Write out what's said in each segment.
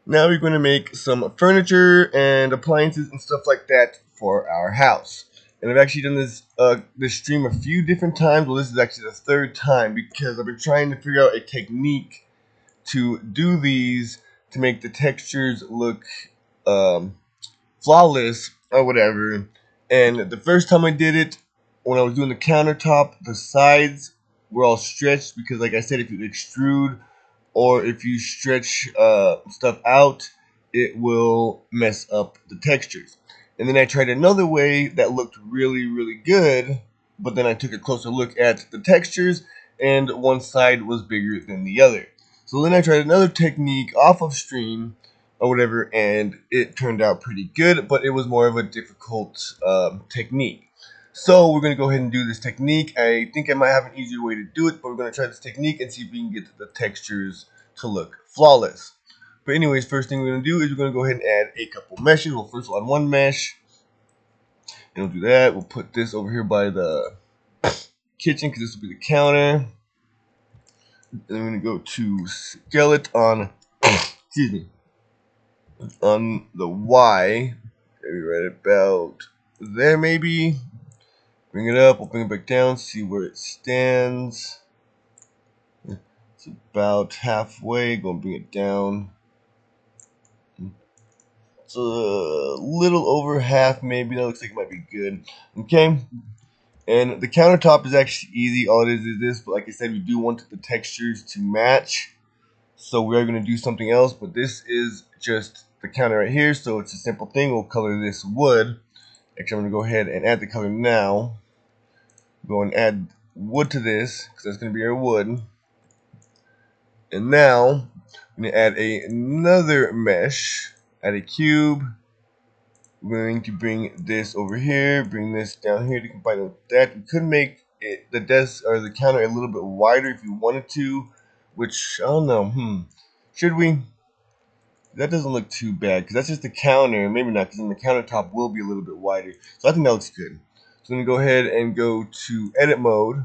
Now we're going to make some furniture and appliances and stuff like that for our house. And I've actually done this stream a few different times. Well, this is actually the third time because I've been trying to figure out a technique to do these to make the textures look um, flawless or whatever. And the first time I did it, when I was doing the countertop, the sides were all stretched because, like I said, if you extrude or if you stretch stuff out, it will mess up the textures. And then I tried another way that looked really, really good, but then I took a closer look at the textures, and one side was bigger than the other. So then I tried another technique off of stream or whatever, and it turned out pretty good, but it was more of a difficult technique. So we're going to go ahead and do this technique. I think I might have an easier way to do it, but we're going to try this technique and see if we can get the textures to look flawless. But anyways, first thing we're going to do is we're going to go ahead and add a couple meshes. Well, first we'll add one mesh, and we'll do that. We'll put this over here by the kitchen because this will be the counter. And then we're going to go to scale it on, excuse me, on the Y. Maybe right about there maybe. Bring it up, we'll bring it back down, see where it stands. It's about halfway, go and bring it down. It's a little over half maybe, that looks like it might be good. Okay, and the countertop is actually easy, all it is this, but like I said, we do want the textures to match. So we are going to do something else, but this is just the counter right here, so it's a simple thing. We'll color this wood. Actually, I'm going to go ahead and add the color now. Go and add wood to this because that's going to be our wood. And now I'm going to add another mesh, add a cube. We're going to bring this over here, bring this down here to combine with that. We could make it, the desk or the counter a little bit wider if you wanted to, which I don't know. Should we? That doesn't look too bad because that's just the counter. Maybe not, because then the countertop will be a little bit wider. So I think that looks good. So I'm going to go ahead and go to edit mode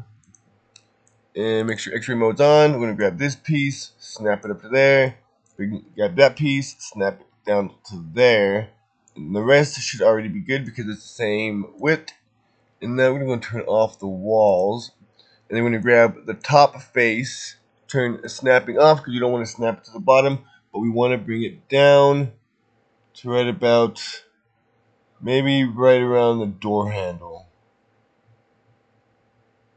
and make sure X-ray mode's on. We're going to grab this piece, snap it up to there. We can grab that piece, snap it down to there. And the rest should already be good because it's the same width. And now we're going to turn off the walls. And then we're going to grab the top face, turn snapping off because you don't want to snap it to the bottom. But we want to bring it down to right about, maybe right around the door handle.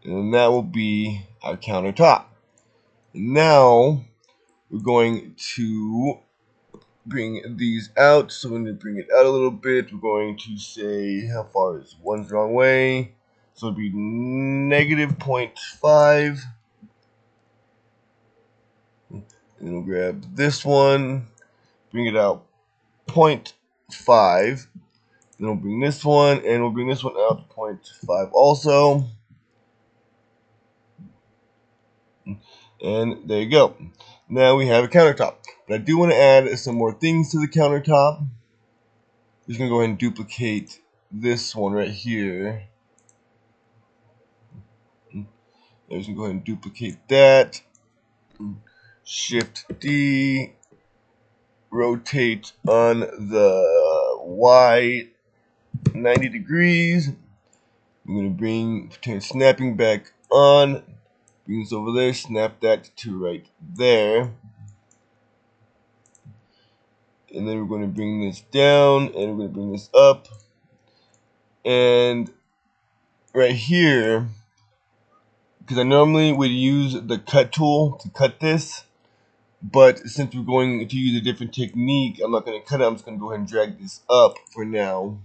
And that will be our countertop. And now we're going to bring these out. So we're going to bring it out a little bit. We're going to say, how far is one's the wrong way? So it'll be negative 0.5. And we'll grab this one, bring it out 0.5. Then we'll bring this one, and we'll bring this one out to 0.5 also. And there you go. Now we have a countertop. But I do want to add some more things to the countertop. I'm just going to go ahead and duplicate this one right here. I'm just going to go ahead and duplicate that. Shift D. Rotate on the Y 90 degrees. I'm going to turn snapping back on. Bring this over there. Snap that to right there. And then we're going to bring this down, and we're going to bring this up. And right here, because I normally would use the cut tool to cut this, but since we're going to use a different technique, I'm not going to cut it. I'm just going to go ahead and drag this up for now,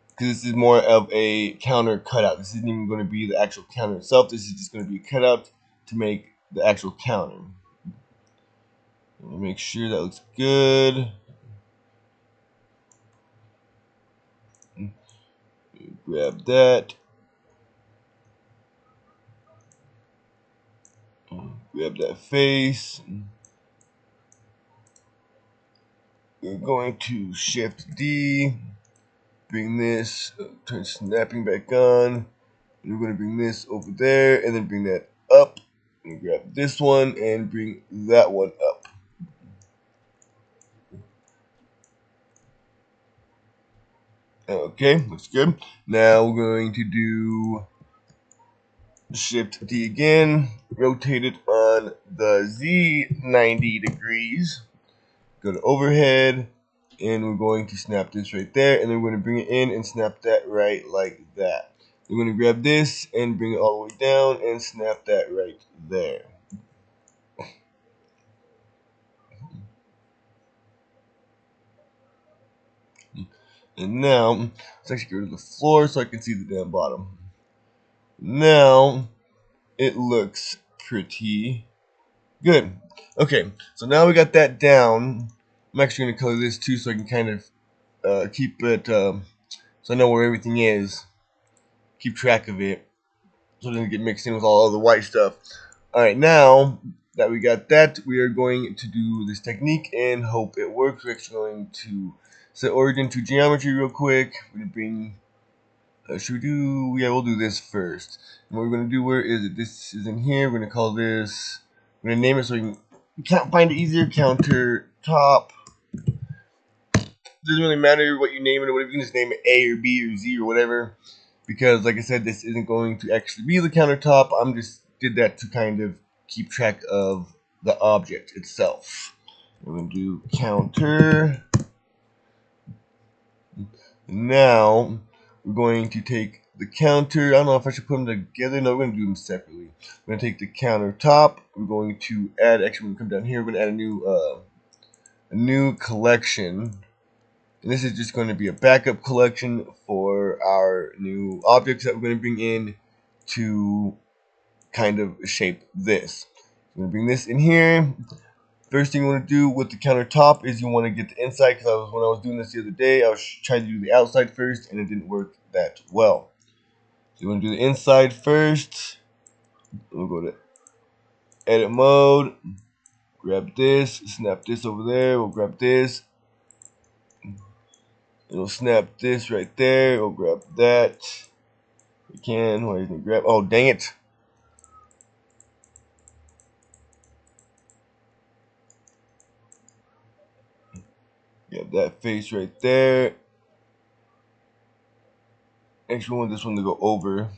because this is more of a counter cutout. This isn't even going to be the actual counter itself. This is just going to be a cutout to make the actual counter. Make sure that looks good. Grab that. Grab that face. We're going to Shift D. Bring this, turn snapping back on. And we're going to bring this over there and then bring that up. And grab this one and bring that one up. Okay, looks good. Now we're going to do Shift D again, rotate it on the Z 90 degrees, go to overhead, and we're going to snap this right there, and then we're going to bring it in and snap that right like that. We're going to grab this and bring it all the way down and snap that right there. And now, let's actually go to the floor so I can see the damn bottom. Now, it looks pretty good. Okay, so now we got that down. I'm actually going to color this too so I can kind of keep it, so I know where everything is. Keep track of it so it doesn't get mixed in with all the white stuff. Alright, now that we got that, we are going to do this technique and hope it works. We're actually going to set origin to geometry real quick. We're going to bring, should we do, yeah, we'll do this first. And what we're going to do, where is it? This is in here. We're going to call this, we're going to name it so we can find it easier. Countertop. Doesn't really matter what you name it or whatever. You can just name it A or B or Z or whatever. Because, like I said, this isn't going to actually be the countertop. I'm just did that to kind of keep track of the object itself. We're going to do counter. Now, we're going to take the counter. I don't know if I should put them together. No, we're going to do them separately. We're going to take the countertop. We're going to add, actually, we're going to come down here. We're going to add a new collection. And this is just going to be a backup collection for our new objects that we're going to bring in to kind of shape this. I'm going to bring this in here. First thing you want to do with the countertop is you want to get the inside, because when I was doing this the other day, I was trying to do the outside first and it didn't work that well. So you want to do the inside first. We'll go to edit mode, grab this, snap this over there, we'll grab this. It'll snap this right there. We'll grab that. We can. Why isn't it grab? Oh, dang it. Grab that face right there. Actually, we want this one to go over.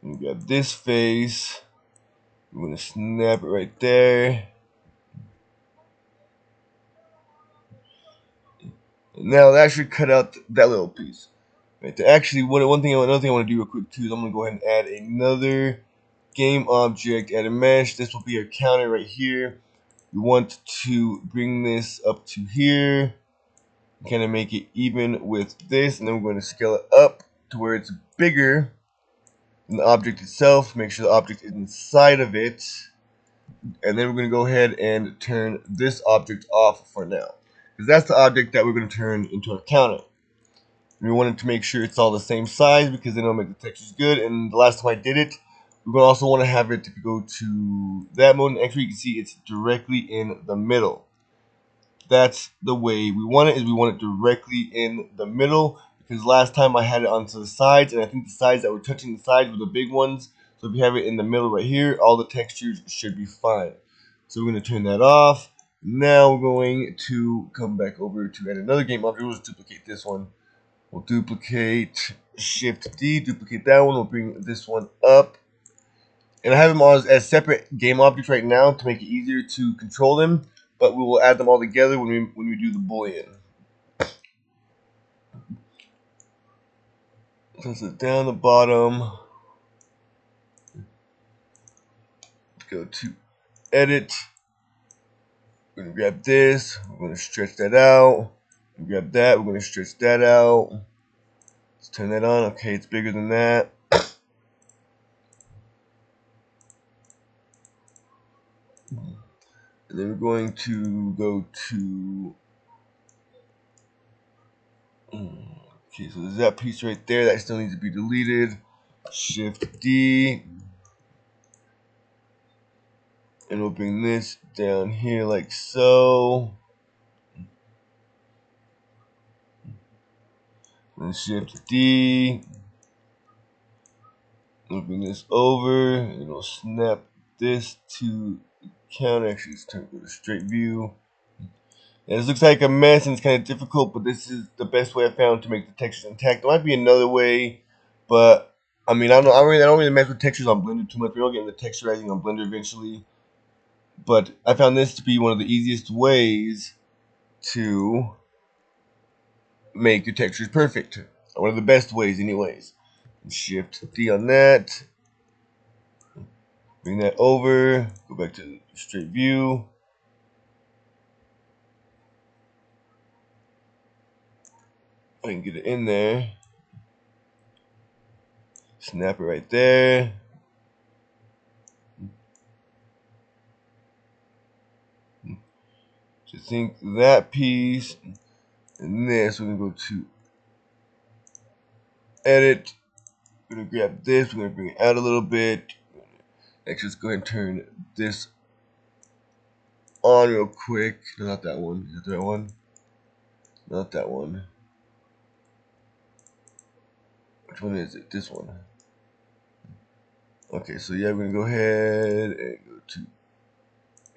And grab this face. We're going to snap it right there. And now that should cut out that little piece. Right there. Actually, another thing I want to do real quick too is I'm going to go ahead and add another game object, add a mesh. This will be a counter right here. We want to bring this up to here. Kind of make it even with this, and then we're going to scale it up to where it's bigger than the object itself. Make sure the object is inside of it. And then we're going to go ahead and turn this object off for now, because that's the object that we're going to turn into a counter. And we wanted to make sure it's all the same size, because then it'll make the textures good. And the last time I did it, we're going to also want to have it, if you go to that mode, and actually you can see it's directly in the middle. That's the way we want it, is we want it directly in the middle, because last time I had it onto the sides, and I think the sides that were touching the sides were the big ones. So if you have it in the middle right here, all the textures should be fine. So we're going to turn that off. Now we're going to come back over to add another game object. We'll just duplicate this one. We'll duplicate, Shift D, duplicate that one. We'll bring this one up. And I have them all as separate game objects right now to make it easier to control them, but we will add them all together when we do the boolean. Since it's down the bottom, go to edit. We're going to grab this. We're going to stretch that out. Grab that. We're going to stretch that out. Let's turn that on. Okay, it's bigger than that. And then we're going to go to, okay, so there's that piece right there that still needs to be deleted. Shift D. And we'll bring this down here like so. And Shift D. We'll bring this over, and it'll snap this to the counter. Actually, let's turn it to straight view. And this looks like a mess and it's kind of difficult, but this is the best way I found to make the textures intact. There might be another way, but I mean, I don't really mess with textures on Blender too much. We're all getting the texturizing on Blender eventually. But I found this to be one of the easiest ways to make your textures perfect. One of the best ways, anyways. Shift D on that. Bring that over. Go back to straight view. I can get it in there. Snap it right there. So think that piece and this. We're gonna go to edit. We're gonna grab this. We're gonna bring it out a little bit. Next, let's go ahead and turn this on real quick. No, not that one. Is that the right one? Not that one. Which one is it? This one. Okay, so yeah, we're gonna go ahead and go to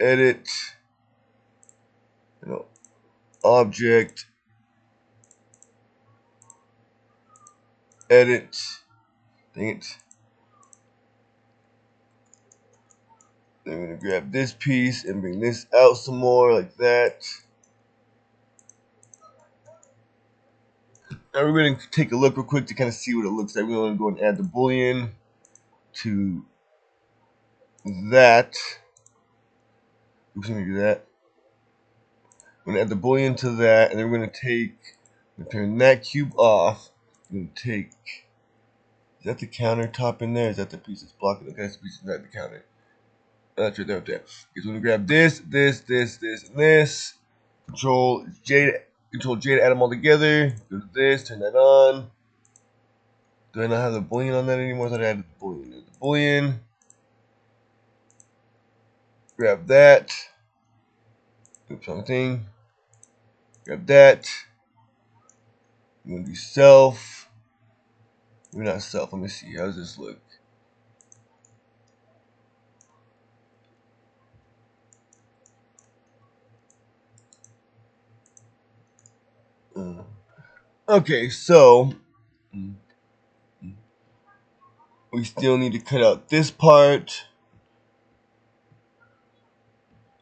edit. Object. Edit. Dang it. Then we're gonna grab this piece and bring this out some more like that. Now we're going to take a look real quick to kind of see what it looks like. We're going to go and add the boolean to that. Oops, let me do that. We're going to add the boolean to that, and then we're going to turn that cube off. We're going to take, is that the countertop in there? Is that the piece that's blocking? Okay, that's the piece inside the counter. That's right there, right there. Okay, so we're going to grab this, and this. Control J to add them all together. Go to this, turn that on. Do I not have the boolean on that anymore? I thought I added the boolean. There's the boolean. Grab that. Oops, wrong thing. Grab that. I'm gonna do self. Maybe not self. Let me see. How does this look? Okay, so we still need to cut out this part.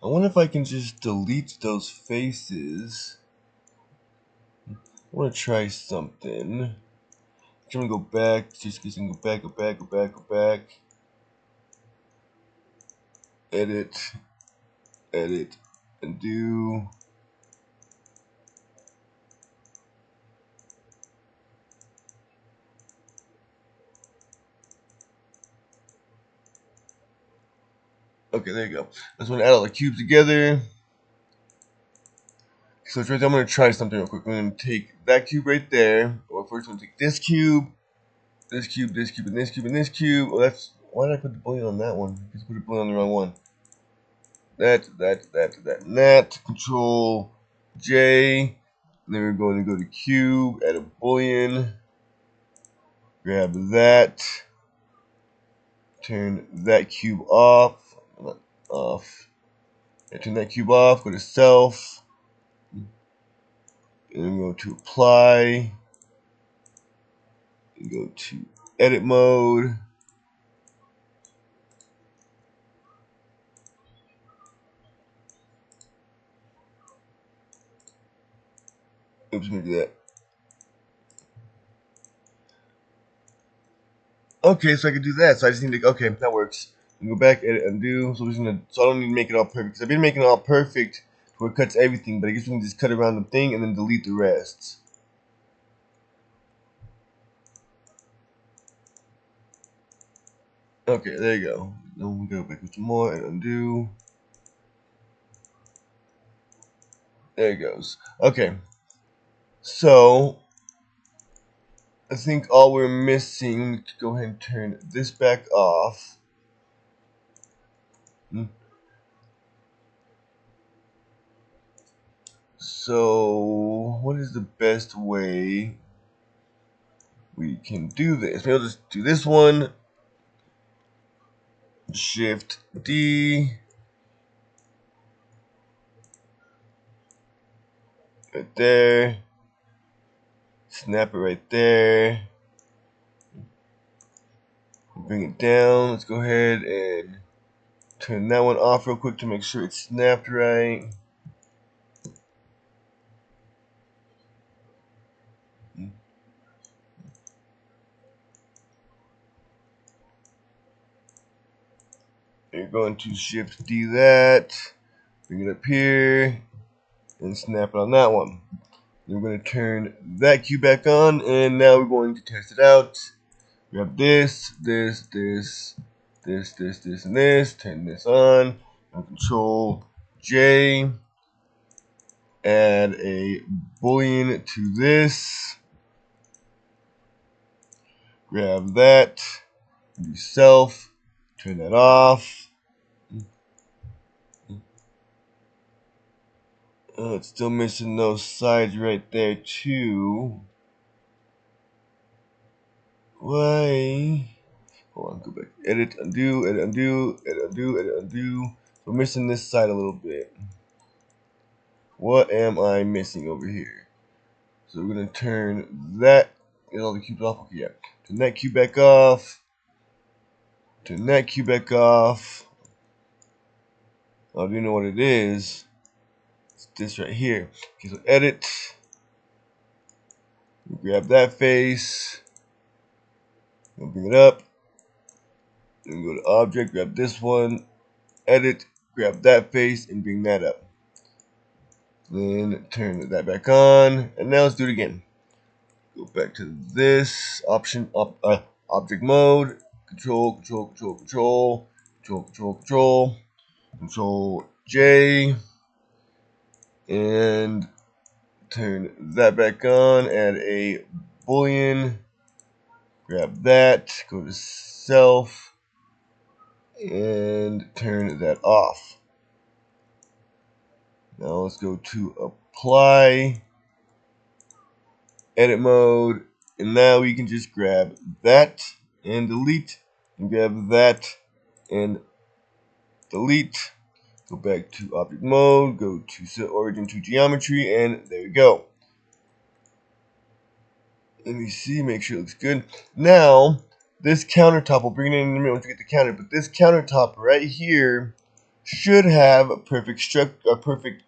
I wonder if I can just delete those faces. I want to try something. I'm gonna go back. Just go back. Edit, undo. Okay, there you go. I just want to add all the cubes together. So I'm going to try something real quick. I'm going to take that cube right there. Or first, I'm going to take this cube, and this cube, and this cube. Oh, that's why did I put the boolean on that one? I just put the boolean on the wrong one. That, and that. Control J. And then we're going to go to cube, add a boolean. Grab that. Turn that cube off. Not off. Yeah, turn that cube off. Go to self. And then go to apply. And go to edit mode. Oops, let me do that. Okay, so I can do that. So I just need to, okay, that works. And go back, edit, undo. So I don't need to make it all perfect. Because I've been making it all perfect where it cuts everything, but I guess we can just cut around the thing and then delete the rest. Okay, there you go. Then we go back with some more and undo. There it goes. Okay. So I think all we're missing, we could go ahead and turn this back off. So what is the best way we can do this? Maybe I'll just do this one. Shift D. right there. Snap it right there. Bring it down. Let's go ahead and turn that one off real quick to make sure it's snapped right. You're going to Shift D that, bring it up here, and snap it on that one. Then we're going to turn that cube back on, and now we're going to test it out. We have this, and this. Turn this on. And Control J. Add a boolean to this. Grab that. Do self. Turn that off. Oh, it's still missing those sides right there too. Why? Hold on, go back. Edit, undo, edit, undo, edit, undo, edit, undo. We're missing this side a little bit. What am I missing over here? So we're gonna turn that. Get all the cubes off. Okay, yeah. Turn that cube back off. Turn that cube back off. Oh, do you know what it is? It's this right here. Okay, so edit. Grab that face. We'll bring it up. Then go to object. Grab this one. Edit. Grab that face and bring that up. Then turn that back on. And now let's do it again. Go back to this option. Object mode. Control J, and turn that back on, add a boolean, grab that, go to self, and turn that off. Now let's go to apply, edit mode, and now we can just grab that and delete, and grab that and delete. Go back to object mode, go to set origin to geometry, and there you go. Let me see, make sure it looks good. Now, this countertop, we'll bring it in a minute once we get the counter, but this countertop right here should have a perfect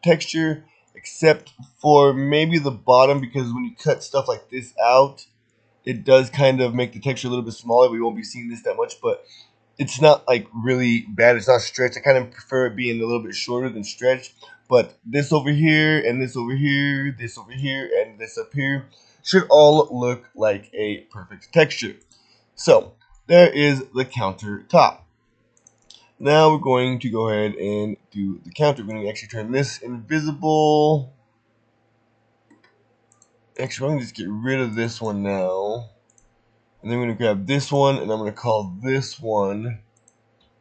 texture, except for maybe the bottom, because when you cut stuff like this out, it does kind of make the texture a little bit smaller. We won't be seeing this that much, but it's not like really bad. It's not stretched. I kind of prefer it being a little bit shorter than stretched. But this over here, and this over here, this over here, and this up here should all look like a perfect texture. So there is the countertop. Now we're going to go ahead and do the counter. We're going to actually turn this invisible. Actually, I'm going to just get rid of this one now. And then we're going to grab this one, and I'm going to call this one,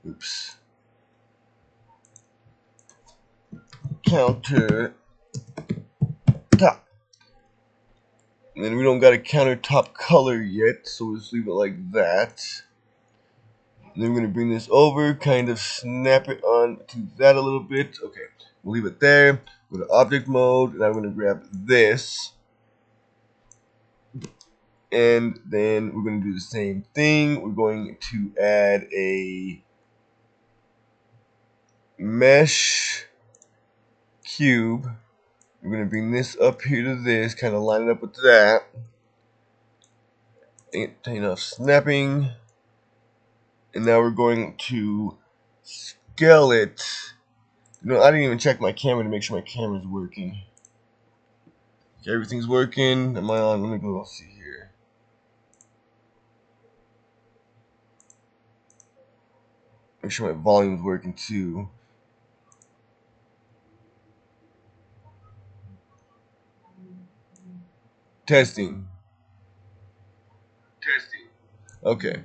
oops, counter top. And then we don't got a countertop color yet, so we'll just leave it like that. And then we're going to bring this over, kind of snap it on to that a little bit. Okay, we'll leave it there. Go to object mode, and I'm going to grab this. And then we're going to do the same thing. We're going to add a mesh cube. We're going to bring this up here to this, kind of line it up with that. Ain't enough snapping. And now we're going to scale it. No, I didn't even check my camera to make sure my camera's working. Okay, everything's working. Am I on? Let me go see here. Make sure my volume's working too. Testing. Okay.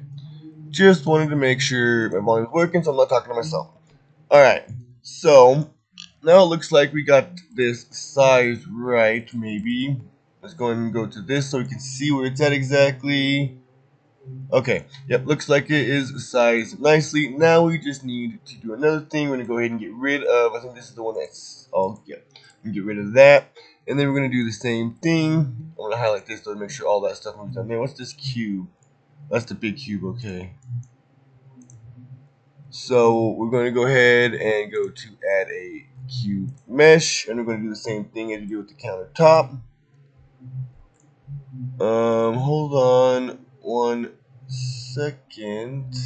Just wanted to make sure my volume's working so I'm not talking to myself. Alright. So, now it looks like we got this size right, maybe. Let's go and go to this so we can see where it's at exactly. Okay, yep, looks like it is sized nicely. Now we just need to do another thing. We're going to go ahead and get rid of, I think this is the one that's, oh, yeah. We get rid of that. And then we're going to do the same thing. I'm going to highlight this to make sure all that stuff moves down there. What's this cube? That's the big cube, okay. So we're going to go ahead and go to add a cube mesh. And we're going to do the same thing as we do with the countertop. Hold on 1 second.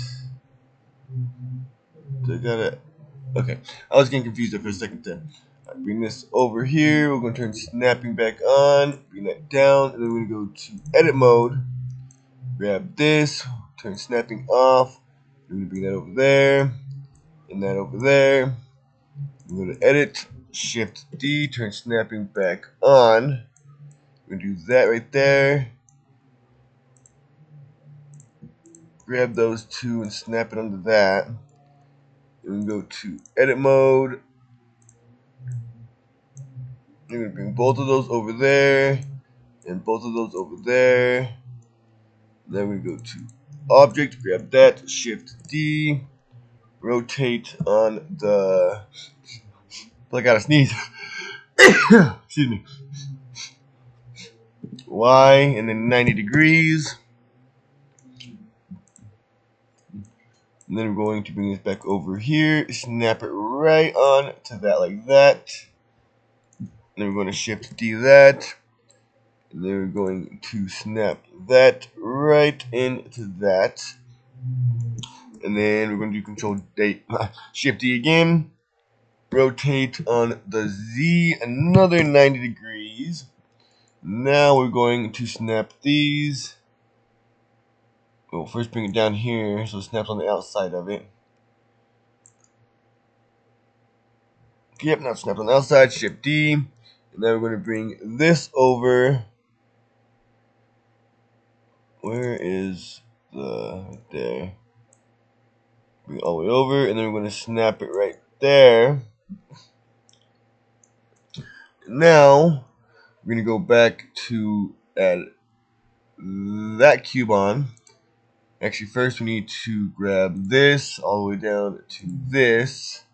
I gotta. Okay, I was getting confused there for a second then. Right, bring this over here. We're going to turn snapping back on. Bring that down, and then we're going to go to edit mode. Grab this. Turn snapping off. We're going to bring that over there, and that over there. We're going to edit. Shift D. Turn snapping back on. We're going to do that right there. Grab those two and snap it onto that. And we go to edit mode. You're going to bring both of those over there and both of those over there. Then we go to object, grab that, shift D, rotate on the. I gotta sneeze. Excuse me. Y and then 90 degrees. And then we're going to bring this back over here, snap it right on to that like that. And then we're going to shift D that. And then we're going to snap that right into that. And then we're going to do control shift D again. Rotate on the Z another 90 degrees. Now we're going to snap these. We'll first bring it down here so it snaps on the outside of it. Yep, now snapped on the outside, shift D. And then we're going to bring this over. Where is the, right there. Bring it all the way over, and then we're going to snap it right there. Now, we're going to go back to add that cube on. Actually, first we need to grab this all the way down to this.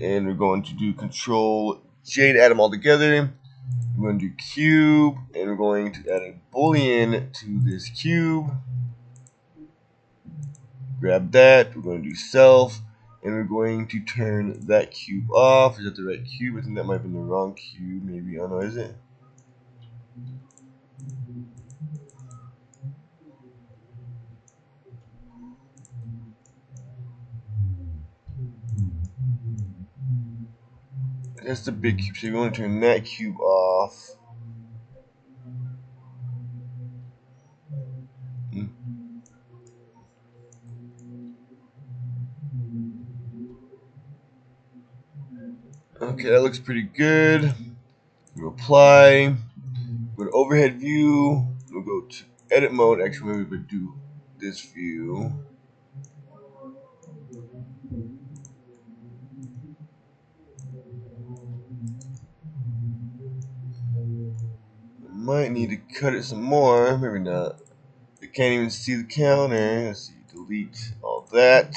And we're going to do Control J to add them all together. We're going to do cube, and we're going to add a boolean to this cube. Grab that. We're going to do self, and we're going to turn that cube off. Is that the right cube? I think that might have been the wrong cube. Maybe. Oh no, is it? That's the big cube. So you're going to turn that cube off. Okay, that looks pretty good. We'll apply. Go to overhead view. We'll go to edit mode. Actually, maybe we'll do this view. Might need to cut it some more. Maybe not. You can't even see the counter. Let's see. Delete all that.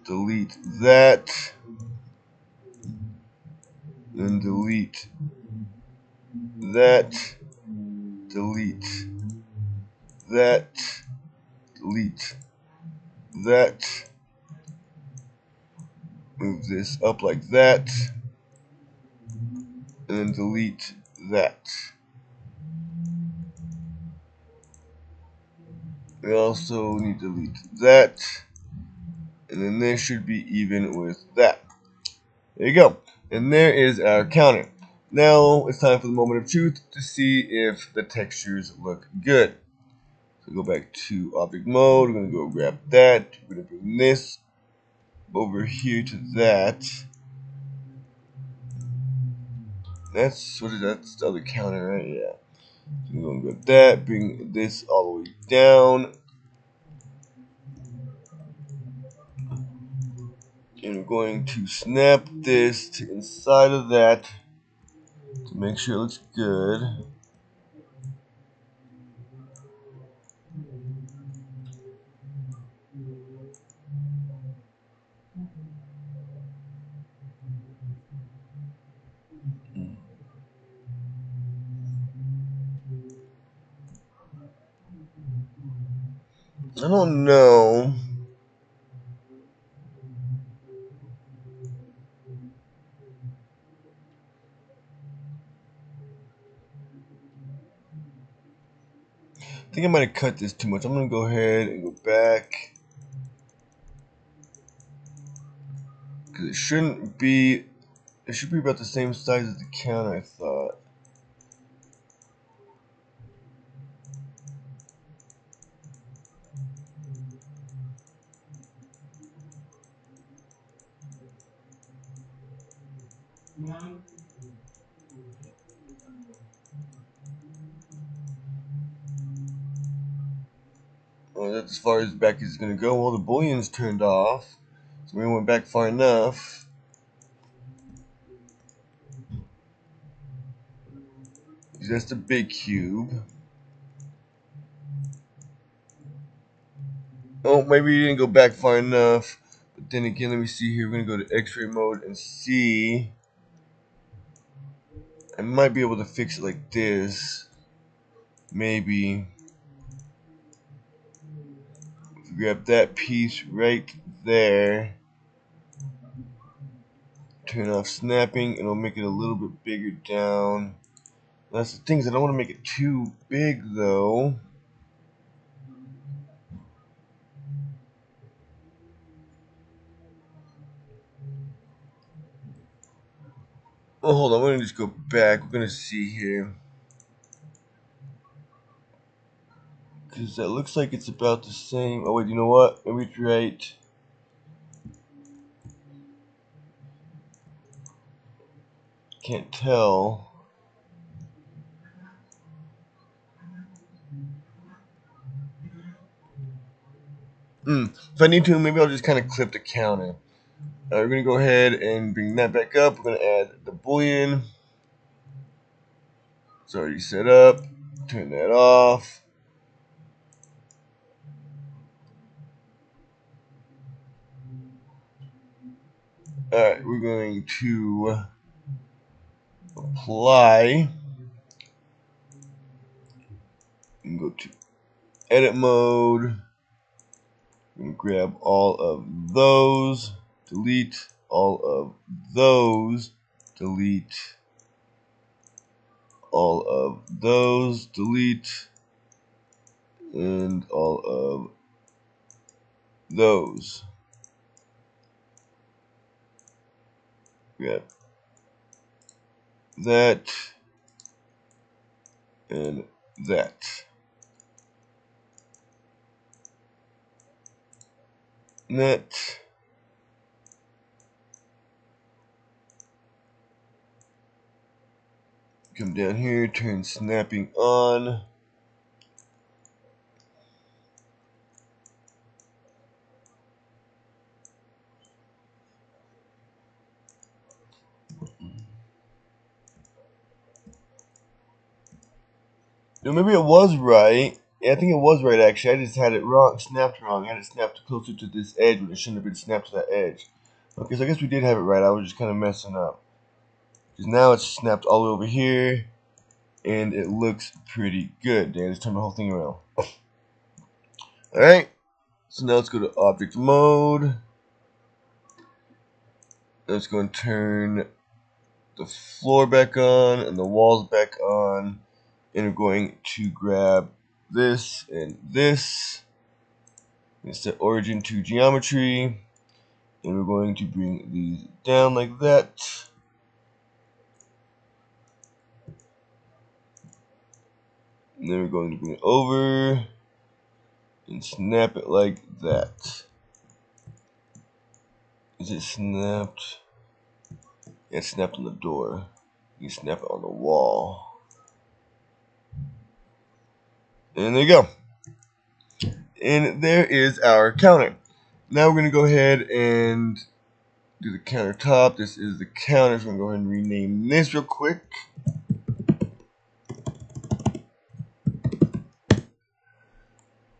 Delete that. Then delete that. Delete that. Delete that. Move this up like that. And then delete that. We also need to delete that. And then this should be even with that. There you go. And there is our counter. Now it's time for the moment of truth to see if the textures look good. So go back to object mode. We're going to go grab that. We're going to bring this over here to that. That's what is that? That's the other counter, right? Yeah. So we're going to grab that. Bring this all the way down. And we're going to snap this to inside of that to make sure it looks good. I don't know. I think I might have cut this too much. I'm gonna go ahead and go back, because it shouldn't be. It should be about the same size as the counter, I thought. Well, that's as far as back as it's gonna go. Well, the bullion's turned off, so we went back far enough. That's the big cube. Oh, maybe you didn't go back far enough. But then again, let me see here. We're gonna go to X-ray mode and see. I might be able to fix it like this. Maybe. Grab that piece right there. Turn off snapping, and it'll make it a little bit bigger down. That's the thing is I don't want to make it too big though. Oh, hold on. We're gonna just go back. We're gonna see here, because that looks like it's about the same. Oh wait, you know what? Maybe it's right. Can't tell. If I need to, maybe I'll just kind of clip the counter. We're gonna go ahead and bring that back up. We're gonna add the boolean. It's already set up. Turn that off. Alright, we're going to apply and go to edit mode. We're going to grab all of those, delete all of those, delete all of those, delete, and all of those. Grab that and that. Net. Come down here, turn snapping on. No, maybe it was right. Yeah, I think it was right actually. I just had it wrong, snapped wrong. I had it snapped closer to this edge when it shouldn't have been snapped to that edge. Okay, so I guess we did have it right. I was just kind of messing up. Because now it's snapped all the way over here, and it looks pretty good. Dan, let's turn the whole thing around. Alright, so now let's go to object mode. Let's go and turn the floor back on and the walls back on. And we're going to grab this and this. And set origin to geometry. And we're going to bring these down like that. And then we're going to bring it over and snap it like that. Is it snapped? Yeah, it's snapped on the door. You snap it on the wall. And there you go. And there is our counter. Now we're going to go ahead and do the countertop. This is the counter. So I'm going to go ahead and rename this real quick.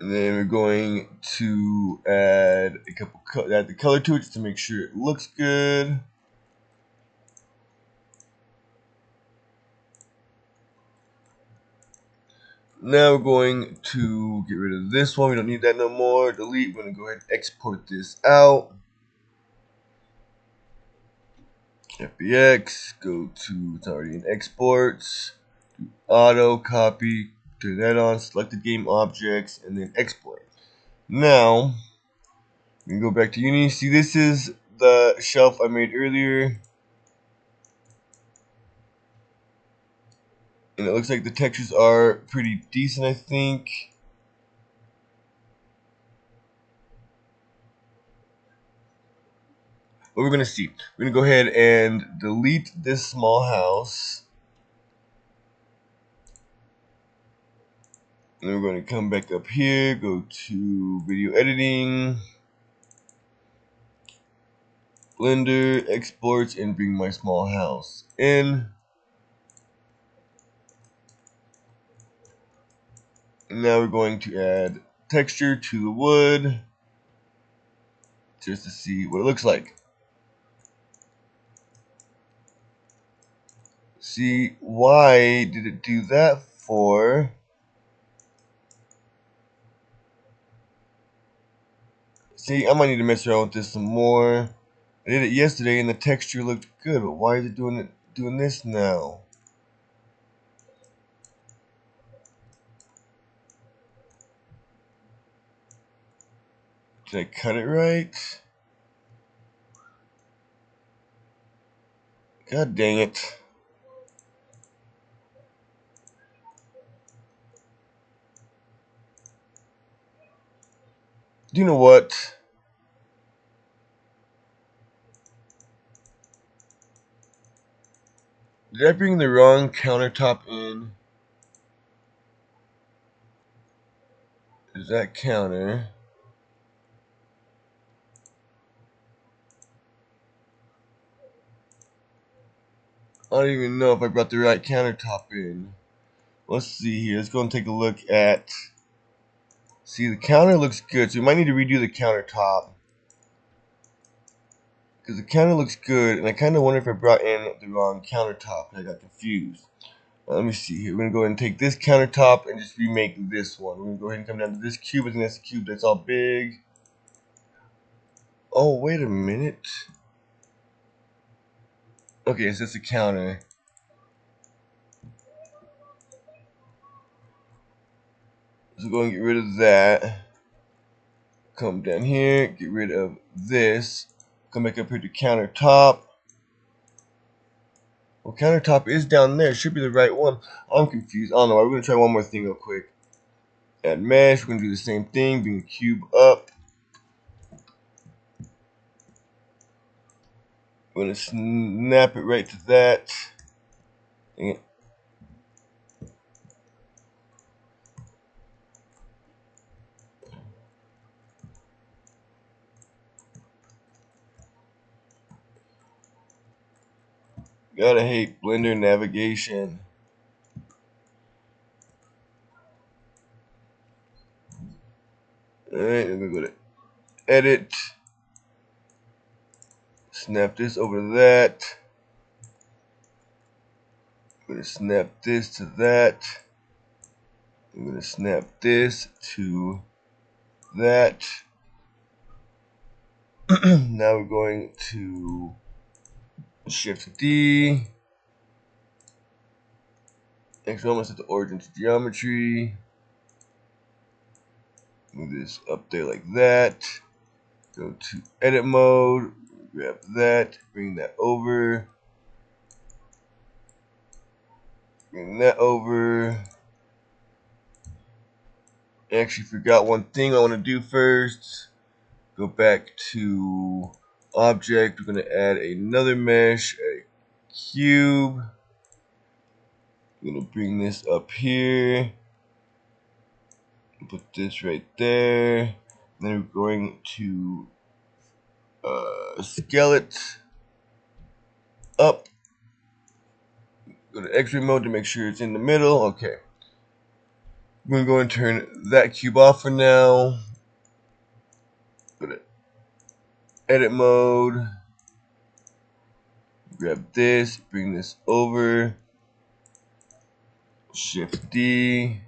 And then we're going to add the color to it just to make sure it looks good. Now we're going to get rid of this one. We don't need that no more. Delete. We're going to go ahead and export this out. FBX. Go to, it's already in exports. Do auto, copy, turn that on, select the game objects, and then export. Now, we can go back to Uni. See, this is the shelf I made earlier. And it looks like the textures are pretty decent, I think. What we're going to see, we're going to go ahead and delete this small house. And we're going to come back up here, go to video editing, Blender, exports, and bring my small house in. And now we're going to add texture to the wood just to see what it looks like. See, why did it do that for? See, I might need to mess around with this some more. I did it yesterday and the texture looked good, but why is it doing this now? Did I cut it right? God dang it. Do you know what? Did I bring the wrong countertop in? Is that counter? I don't even know if I brought the right countertop in. Let's see here. Let's go and take a look at. See, the counter looks good, so we might need to redo the countertop. Because the counter looks good, and I kind of wonder if I brought in the wrong countertop. I got confused. Let me see here. We're going to go ahead and take this countertop and just remake this one. We're going to go ahead and come down to this cube, and that's the cube that's all big. Oh, wait a minute. Okay, so that's a counter. So go and get rid of that. Come down here, get rid of this. Come back up here to countertop. Well, countertop is down there. It should be the right one. I'm confused. I don't know. We're going to try one more thing real quick. Add mesh. We're going to do the same thing. Bring the cube up. We're going to snap it right to that. Dang it. Gotta hate Blender navigation. Alright, I'm going to go to edit. Snap this over to that. I'm going to snap this to that. I'm going to snap this to that. Now we're going to Shift D. Next one, let's set the origin to geometry. Move this up there like that. Go to edit mode. Grab that. Bring that over. Bring that over. I actually forgot one thing I want to do first. Go back to object. We're going to add another mesh, a cube. I'm going to bring this up here. Put this right there. Then we're going to scale it up. Go to X-ray mode to make sure it's in the middle. Okay. I'm going to go and turn that cube off for now. Go to edit mode. Grab this. Bring this over. Shift D.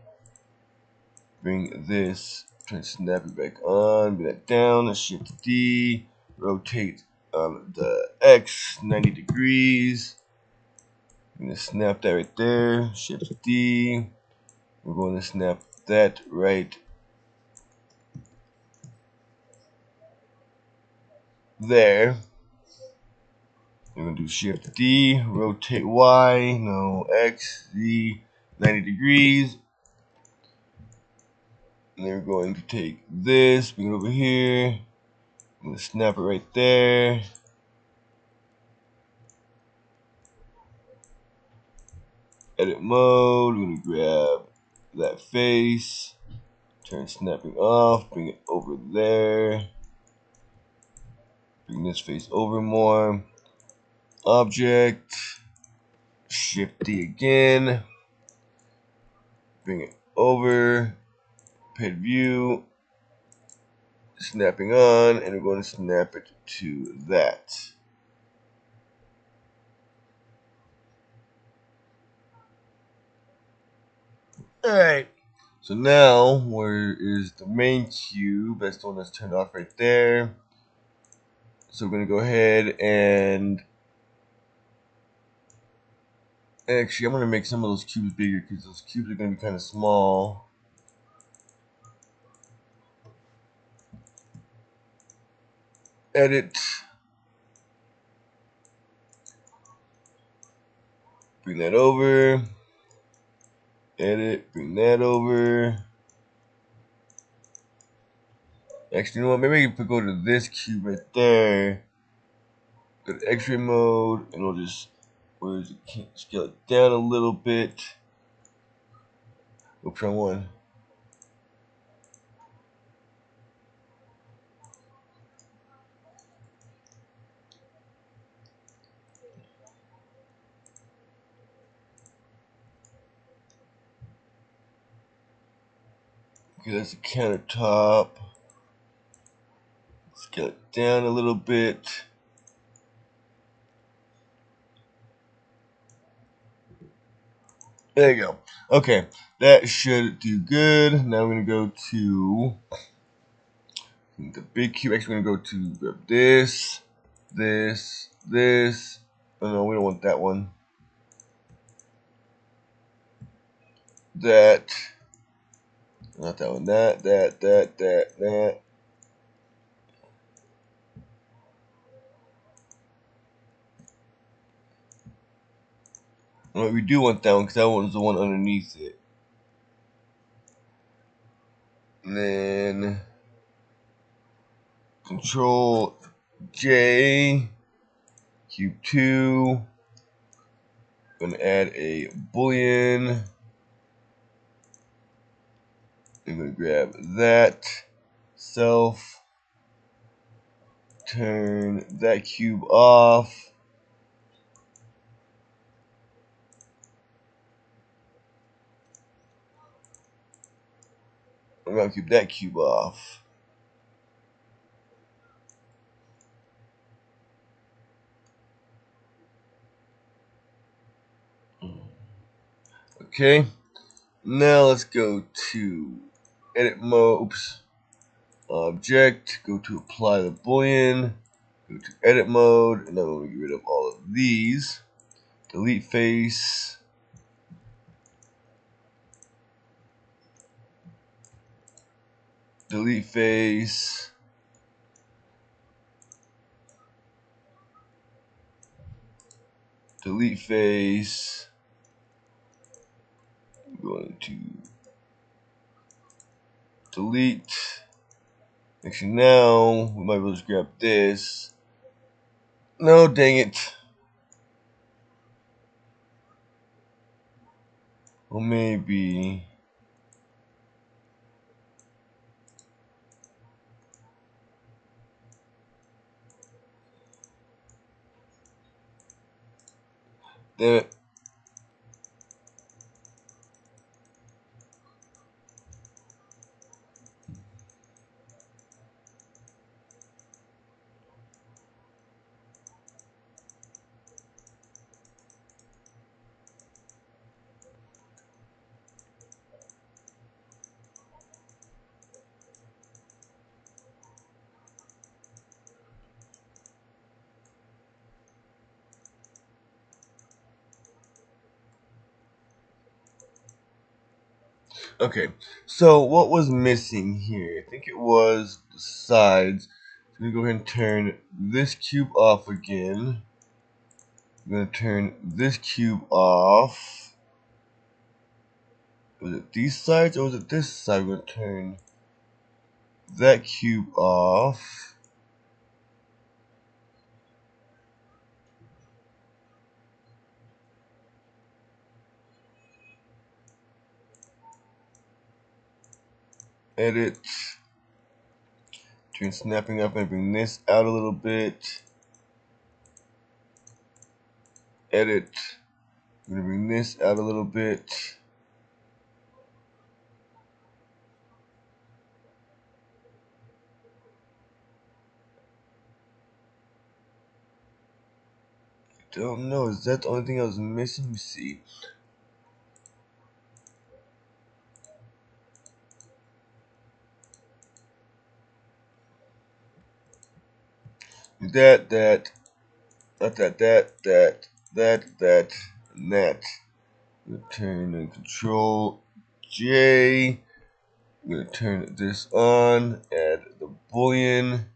bring this, try to snap it back on, bring that down, shift D, rotate the X 90 degrees. I'm going to snap that right there, shift D. We're going to snap that right there. We're going to do shift D, rotate Y, no, X, Z, 90 degrees. And then we're going to take this, bring it over here. I'm going to snap it right there. Edit mode, we're going to grab that face, turn snapping off, bring it over there. Bring this face over more. Object, shift D again. Bring it over, page view, snapping on, and we're going to snap it to that. Alright, so now where is the main cube? That's the one that's turned off right there. So we're going to go ahead and actually I'm going to make some of those cubes bigger because those cubes are going to be kind of small. Edit. Bring that over. Edit. Bring that over. Actually, you know what? Maybe if we go to this cube right there, go to X-ray mode, and we'll just scale it down a little bit. Oops, wrong one. Okay, that's the countertop. Scale it down a little bit. There you go. Okay, that should do good. Now we're gonna go to the big cube. Actually, we're gonna go to grab this. Oh no, we don't want that one. That. Not that one. That. Well, we do want that one because that one's the one underneath it. And then Control J, cube 2. Gonna add a boolean. I'm gonna grab that self. Turn that cube off. I'm gonna keep that cube off. Okay, now let's go to edit mode. Oops. Object. Go to apply the boolean. Go to edit mode, and then we'll get rid of all of these. Delete face. Delete face. Delete face. I'm going to delete. Actually, now we might as well just grab this. No, dang it. Well, maybe. Damn it. Okay, so what was missing here? I think it was the sides. I'm going to go ahead and turn this cube off again. I'm going to turn this cube off. Was it these sides or was it this side? We're going to turn that cube off. Edit. Turn snapping up and bring this out a little bit. Edit. I'm going to bring this out a little bit. Don't know. Is that the only thing I was missing? Let me see. That, and that. Turn and Control J. I'm gonna turn this on. Add the boolean.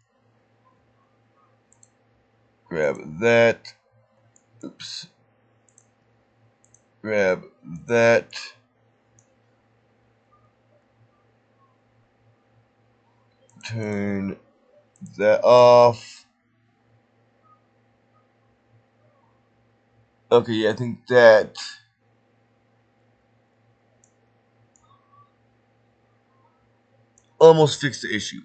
Grab that. Oops. Grab that. Turn that off. Okay, yeah, I think that almost fixed the issue.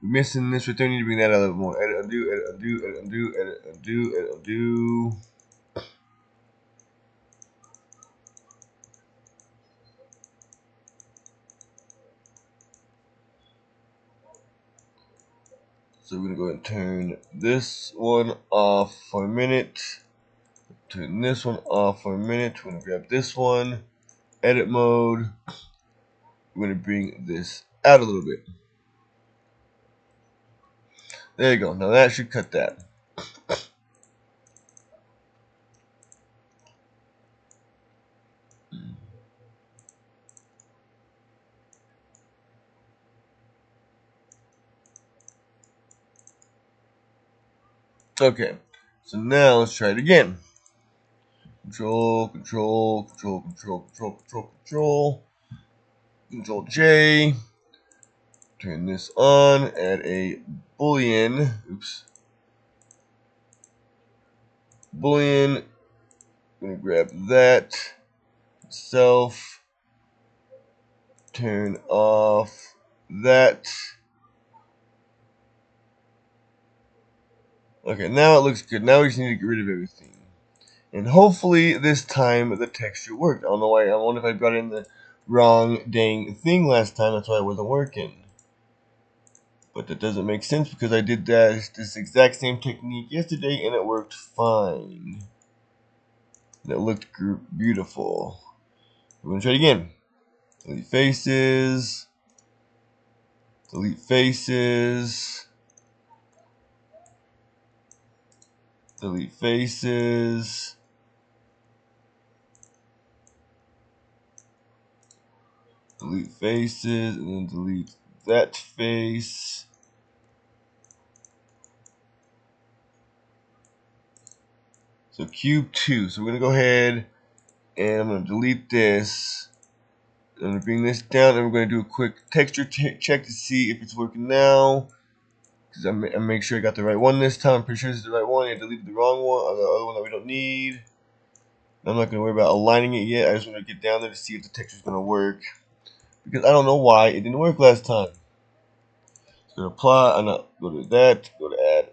We're missing this right there. We need to bring that out a little more. Edit, undo, edit, undo, edit, undo, edit, undo, edit, undo. So we're gonna go ahead and turn this one off for a minute. Turn this one off for a minute. We're gonna grab this one. Edit mode. We're gonna bring this out a little bit. There you go. Now that should cut that. Okay. So now let's try it again. Control, control, control, control, control, control, control. Control J. Turn this on. Add a boolean. Oops. Boolean. I'm gonna grab that. Self. Turn off that. Okay, now it looks good. Now we just need to get rid of everything. And hopefully this time the texture worked. I don't know why. I wonder if I got in the wrong dang thing last time. That's why it wasn't working. But that doesn't make sense because I did this exact same technique yesterday and it worked fine. And it looked beautiful. We're going to try it again. Delete faces. Delete faces. Delete faces. Delete faces. And then delete that face. So cube 2. So we're going to go ahead and I'm going to delete this. I'm going to bring this down and we're going to do a quick texture check to see if it's working now. Because I make sure I got the right one this time. I'm pretty sure this is the right one. I deleted the wrong one, or the other one that we don't need. I'm not going to worry about aligning it yet. I just want to get down there to see if the texture is going to work. Because I don't know why it didn't work last time. It's going to apply. I'm not go to that. Go to add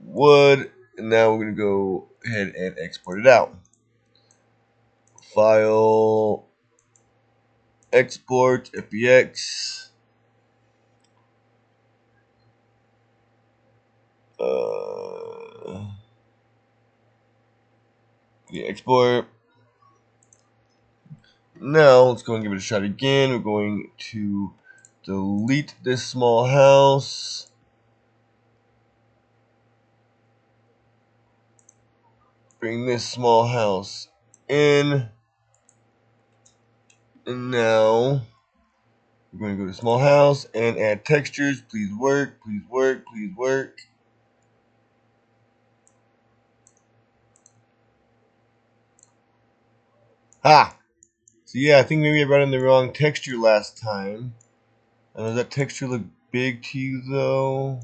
wood. And now we're going to go ahead and export it out. File. Export. FBX. Yeah, export. Now let's go and give it a shot again. We're going to delete this small house. Bring this small house in. And now We're going to go to small house and add textures. Please work, please work, please work. Ah! So yeah, I think maybe I brought in the wrong texture last time. Does that texture look big to you though?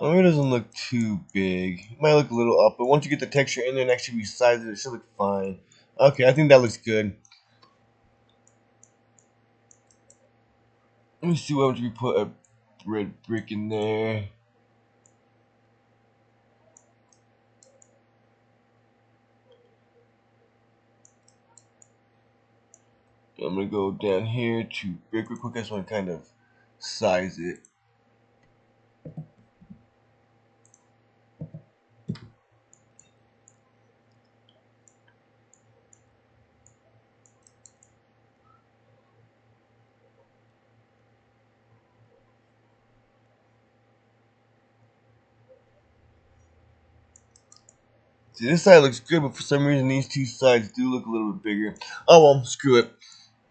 Oh, it doesn't look too big. It might look a little up, but once you get the texture in there and actually resize it, it should look fine. Okay, I think that looks good. Let me see what would we put a red brick in there. I'm gonna go down here to brick real quick. I just want to kind of size it. See, this side looks good, but for some reason these two sides do look a little bit bigger. Oh well, screw it.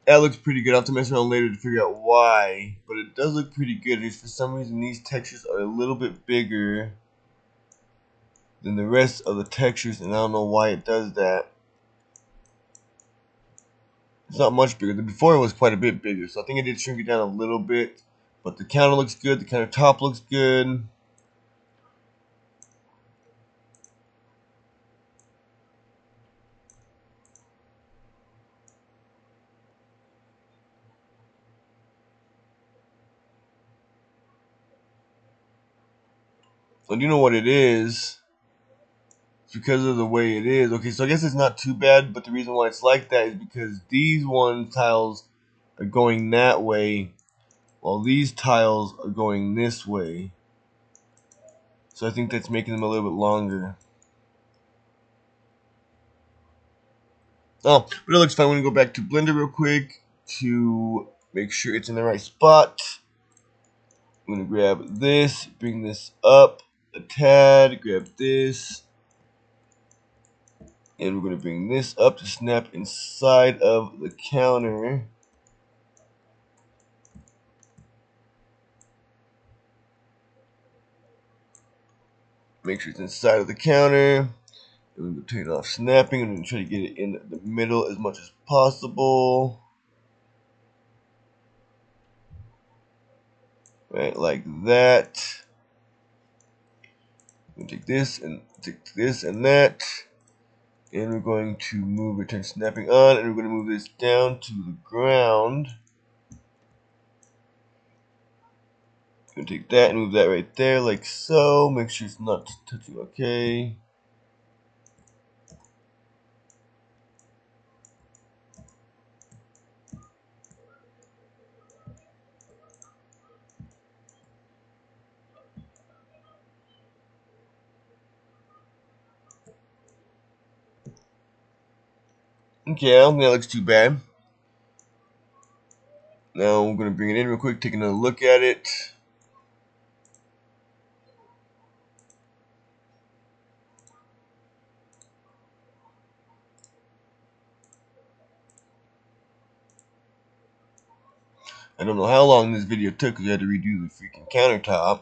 That looks pretty good. I'll have to mess around later to figure out why, but it does look pretty good. Just for some reason these textures are a little bit bigger than the rest of the textures, and I don't know why it does that. It's not much bigger. Before it was quite a bit bigger, so I think I did shrink it down a little bit. But the counter looks good. The countertop looks good. I do know what it is. It's because of the way it is. Okay, so I guess it's not too bad, but the reason why it's like that is because these tiles are going that way, while these tiles are going this way. So I think that's making them a little bit longer. Oh, but it looks fine. We're going to go back to Blender real quick to make sure it's in the right spot. I'm going to grab this, bring this up a tad, grab this, and we're going to bring this up to snap inside of the counter. Make sure it's inside of the counter. We're going to turn it off snapping, and we're going to try to get it in the middle as much as possible. Right, like that. We're going to take this and that. And we're going to move return snapping on, and we're going to move this down to the ground. I'm going to take that and move that right there like so. Make sure it's not touching okay. Okay, I don't think that looks too bad. Now we're going to bring it in real quick, take another look at it. I don't know how long this video took because I had to redo the freaking countertop.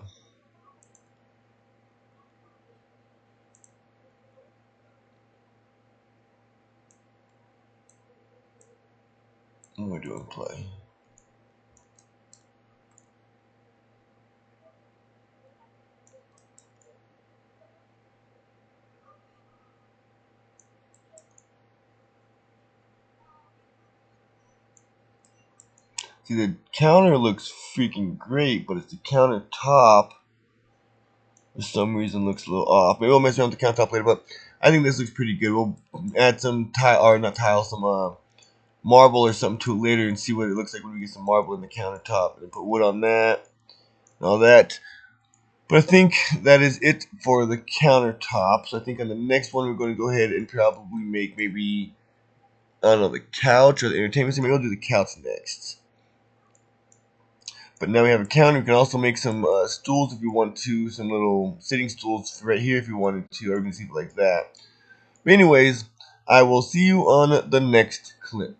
What am I doing? Play. See, the counter looks freaking great, but it's the countertop for some reason looks a little off. Maybe we'll mess around with the countertop later, but I think this looks pretty good. We'll add some some marble or something to it later and see what it looks like when we get some marble in the countertop and put wood on that and all that. But I think that is it for the countertop. So I think on the next one we're going to go ahead and probably make maybe, I don't know, the couch or the entertainment center. Maybe we'll do the couch next. But now we have a counter. We can also make some stools if you want to, some little sitting stools right here if you wanted to, or we can see it like that. But anyways, I will see you on the next clip.